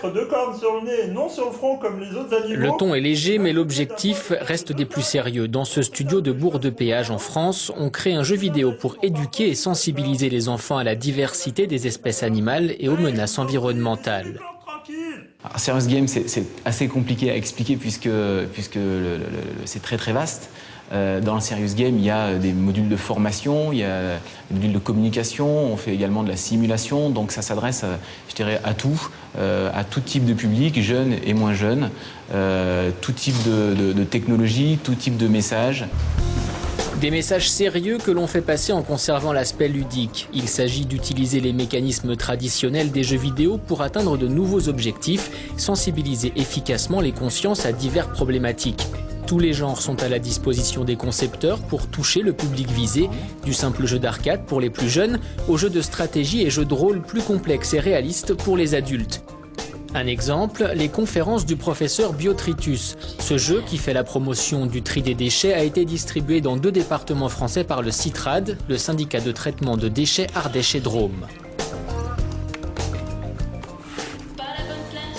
mettre 2 cornes sur le nez, non sur le front comme les autres animaux. Le ton est léger, mais l'objectif reste des plus sérieux. Dans ce studio de Bourg-de-Péage en France, on crée un jeu vidéo pour éduquer et sensibiliser les enfants à la diversité des espèces animales et aux menaces environnementales. Alors, Serious Game, c'est assez compliqué à expliquer puisque c'est très vaste. Dans le Serious Game, il y a des modules de formation, il y a des modules de communication, on fait également de la simulation, donc ça s'adresse, je dirais, à tout type de public, jeunes et moins jeunes, tout type de technologie, tout type de messages. Des messages sérieux que l'on fait passer en conservant l'aspect ludique. Il s'agit d'utiliser les mécanismes traditionnels des jeux vidéo pour atteindre de nouveaux objectifs, sensibiliser efficacement les consciences à diverses problématiques. Tous les genres sont à la disposition des concepteurs pour toucher le public visé, du simple jeu d'arcade pour les plus jeunes, aux jeux de stratégie et jeux de rôle plus complexes et réalistes pour les adultes. Un exemple, les conférences du professeur Biotritus. Ce jeu, qui fait la promotion du tri des déchets, a été distribué dans 2 départements français par le CITRAD, le syndicat de traitement de déchets Ardèche-et-Drôme.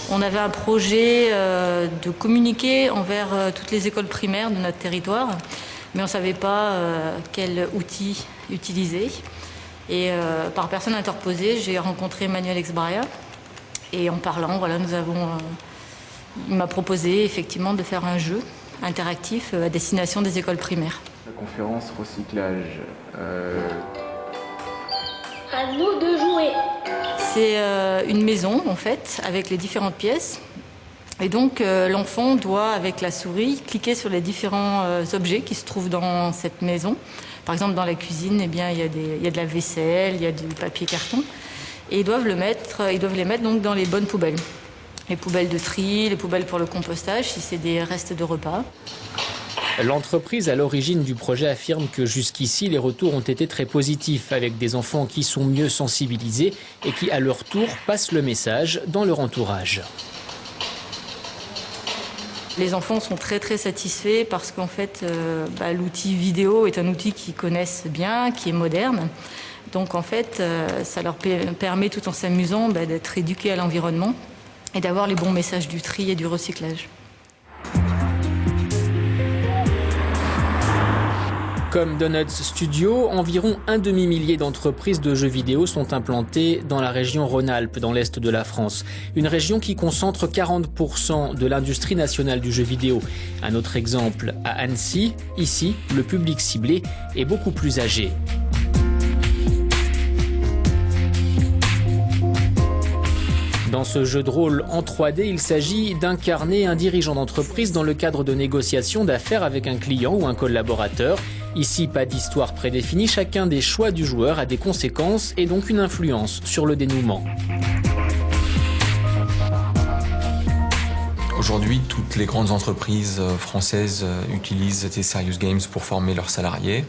On avait un projet de communiquer envers toutes les écoles primaires de notre territoire, mais on ne savait pas quel outil utiliser. Et par personne interposée, j'ai rencontré Emmanuel Exbaria. Et en parlant, voilà, il m'a proposé effectivement de faire un jeu interactif à destination des écoles primaires. La conférence recyclage. À nous de jouer. C'est une maison en fait, avec les différentes pièces. Et donc l'enfant doit, avec la souris, cliquer sur les différents objets qui se trouvent dans cette maison. Par exemple, dans la cuisine, eh bien, il y a de la vaisselle, il y a du papier carton. Et ils doivent les mettre donc dans les bonnes poubelles. Les poubelles de tri, les poubelles pour le compostage, si c'est des restes de repas. L'entreprise à l'origine du projet affirme que jusqu'ici, les retours ont été très positifs, avec des enfants qui sont mieux sensibilisés et qui, à leur tour, passent le message dans leur entourage. Les enfants sont très satisfaits parce qu'en fait, l'outil vidéo est un outil qu'ils connaissent bien, qui est moderne. Donc en fait, ça leur permet, tout en s'amusant, d'être éduqués à l'environnement et d'avoir les bons messages du tri et du recyclage. Comme Donuts Studio, environ un demi-millier d'entreprises de jeux vidéo sont implantées dans la région Rhône-Alpes, dans l'est de la France. Une région qui concentre 40% de l'industrie nationale du jeu vidéo. Un autre exemple à Annecy. Ici, le public ciblé est beaucoup plus âgé. Dans ce jeu de rôle en 3D, il s'agit d'incarner un dirigeant d'entreprise dans le cadre de négociations d'affaires avec un client ou un collaborateur. Ici, pas d'histoire prédéfinie, chacun des choix du joueur a des conséquences et donc une influence sur le dénouement. Aujourd'hui, toutes les grandes entreprises françaises utilisent des Serious Games pour former leurs salariés.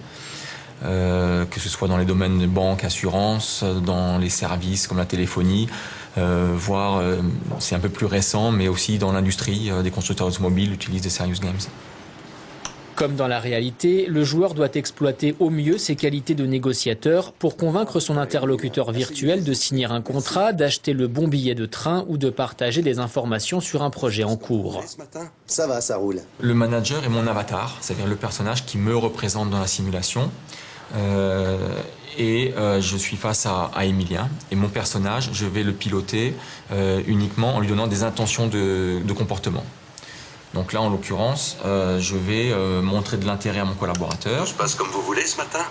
Que ce soit dans les domaines de banque, assurance, dans les services comme la téléphonie, voire c'est un peu plus récent, mais aussi dans l'industrie, des constructeurs automobiles utilisent des Serious Games. Comme dans la réalité, le joueur doit exploiter au mieux ses qualités de négociateur pour convaincre son interlocuteur virtuel de signer un contrat, d'acheter le bon billet de train ou de partager des informations sur un projet en cours. Ça va, ça roule. Le manager est mon avatar, c'est-à-dire le personnage qui me représente dans la simulation. Je suis face à Emilien et mon personnage, je vais le piloter uniquement en lui donnant des intentions de comportement. Donc là, en l'occurrence, je vais montrer de l'intérêt à mon collaborateur. Tout se passe comme vous voulez ce matin.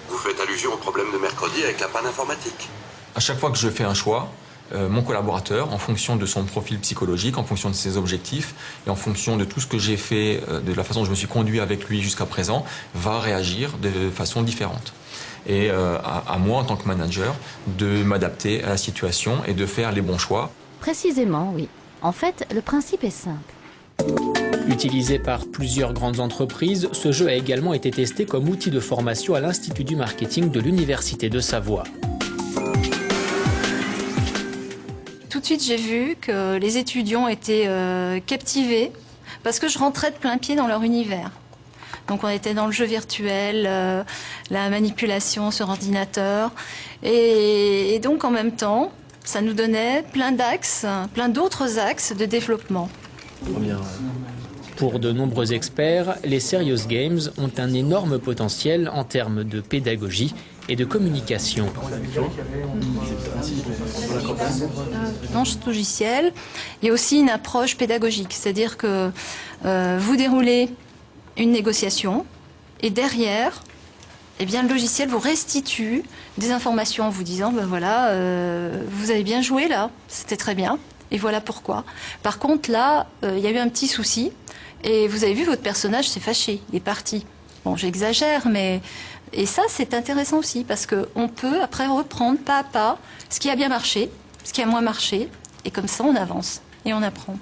Vous faites allusion au problème de mercredi avec la panne informatique. À chaque fois que je fais un choix, mon collaborateur, en fonction de son profil psychologique, en fonction de ses objectifs et en fonction de tout ce que j'ai fait, de la façon dont je me suis conduit avec lui jusqu'à présent, va réagir de façon différente. Et à moi, en tant que manager, de m'adapter à la situation et de faire les bons choix. Précisément, oui. En fait, le principe est simple. Utilisé par plusieurs grandes entreprises, ce jeu a également été testé comme outil de formation à l'Institut du marketing de l'Université de Savoie. Tout de suite, j'ai vu que les étudiants étaient captivés parce que je rentrais de plein pied dans leur univers. Donc on était dans le jeu virtuel, la manipulation sur ordinateur. Et donc en même temps, ça nous donnait plein d'axes, plein d'autres axes de développement. Pour de nombreux experts, les Serious Games ont un énorme potentiel en termes de pédagogie et de communication. Dans ce logiciel, il y a aussi une approche pédagogique, c'est-à-dire que vous déroulez une négociation et derrière, eh bien, le logiciel vous restitue des informations en vous disant ben voilà, vous avez bien joué là, c'était très bien, et voilà pourquoi. Par contre, là, il y a eu un petit souci, et vous avez vu, votre personnage s'est fâché, il est parti. Bon, j'exagère, mais... Et ça, c'est intéressant aussi, parce qu'on peut après reprendre pas à pas ce qui a bien marché, ce qui a moins marché, et comme ça, on avance et on apprend.